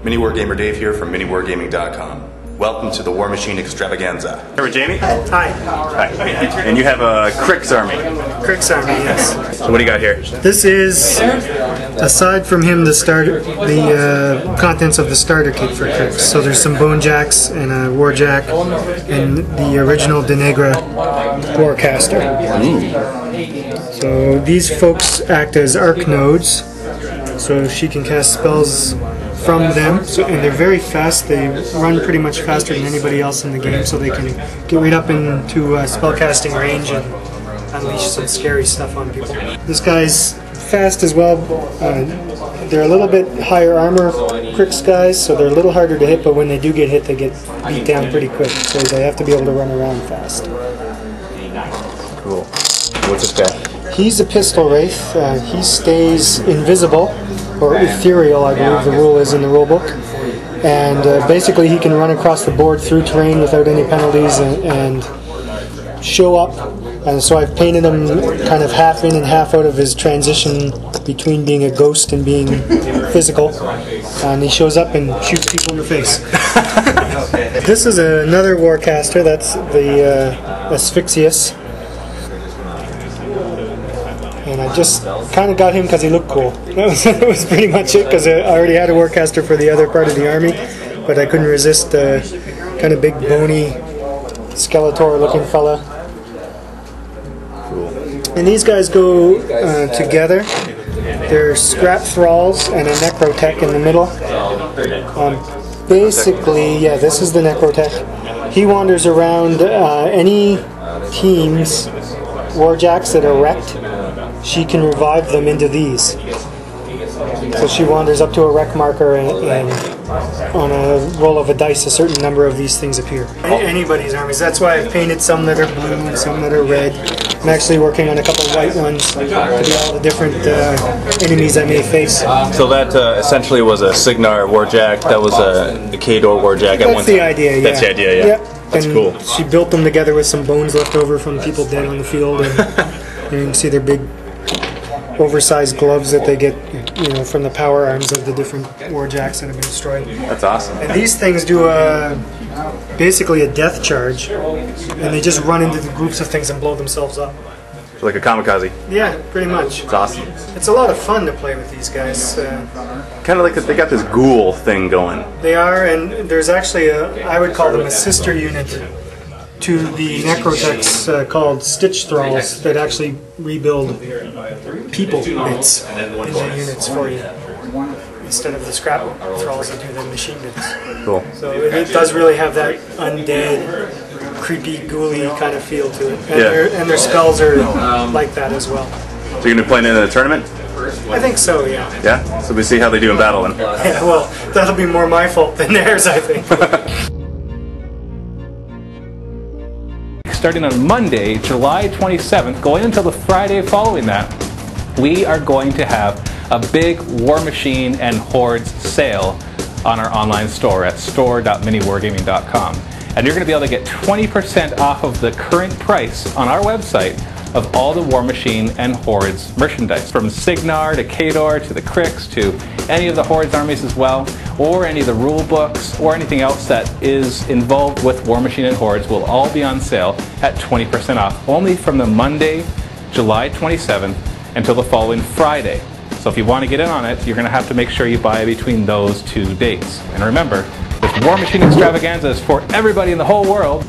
Mini Wargamer Dave here from MiniWargaming.com. Welcome to the Warmachine Extravaganza. Here with Jamie. Hi. Hi. And you have a Cryx Amry. Cryx Amry, yes. So what do you got here? This is, aside from him, the contents of the starter kit for Cryx. So there's some bone jacks and a war jack and the original Denegra Warcaster. So these folks act as arc nodes, so she can cast spells from them, and they're very fast. They run pretty much faster than anybody else in the game, so they can get right up into spellcasting range and unleash some scary stuff on people. This guy's fast as well. They're a little bit higher armor Cryx guys, so they're a little harder to hit, but when they do get hit, they get beat down pretty quick, so they have to be able to run around fast. Cool. What's this guy? He's a pistol wraith. He stays invisible, or ethereal, I believe the rule is in the rulebook. And basically he can run across the board through terrain without any penalties and show up. And so I've painted him kind of half in and half out of his transition between being a ghost and being physical. And he shows up and shoots people in the face. This is another Warcaster, that's the Asphyxius. And I just kind of got him because he looked cool. That was pretty much it, because I already had a Warcaster for the other part of the army, but I couldn't resist the kind of big bony Skeletor looking fella. Cool. And these guys go together. They're Scrap Thralls and a Necrotech in the middle. Basically, yeah, this is the Necrotech. He wanders around any teams, Warjacks that are wrecked. She can revive them into these. So she wanders up to a wreck marker and on a roll of a dice a certain number of these things appear. Anybody's armies. That's why I've painted some that are blue and some that are red. I'm actually working on a couple of white ones to be all the different enemies I may face. So that essentially was a Signar Warjack, that was a Khador Warjack. That's the idea, yeah. That's the idea, yeah. Yep. That's and cool. She built them together with some bones left over from people dead on the field. And you can see their big oversized gloves that they get, from the power arms of the different warjacks that have been destroyed. That's awesome. And these things do basically a death charge, and they just run into the groups of things and blow themselves up. So like a kamikaze. Yeah, pretty much. It's awesome. It's a lot of fun to play with these guys. Kind of like they got this ghoul thing going. They are, and there's actually I would call them a sister unit to the Necrotechs called Stitch Thralls that actually rebuild people bits in the units for you instead of the Scrap Thralls that do the machine bits. Cool. So it does really have that undead, creepy, ghouly kind of feel to it. And their spells are like that as well. So you're going to be playing in a tournament? I think so, yeah. Yeah? So we see how they do in battle then. Yeah, well, that'll be more my fault than theirs, I think. Starting on Monday, July 27th, going until the Friday following that, we are going to have a big Warmachine and Hordes sale on our online store at store.miniwargaming.com. And you're going to be able to get 20% off of the current price on our website of all the Warmachine and Hordes merchandise, from Signar to Khador to the Cryx to any of the Hordes armies as well, or any of the rule books or anything else that is involved with Warmachine and Hordes will all be on sale at 20% off, only from the Monday, July 27th until the following Friday. So if you want to get in on it, you're going to have to make sure you buy between those two dates. And remember, this Warmachine Extravaganza is for everybody in the whole world.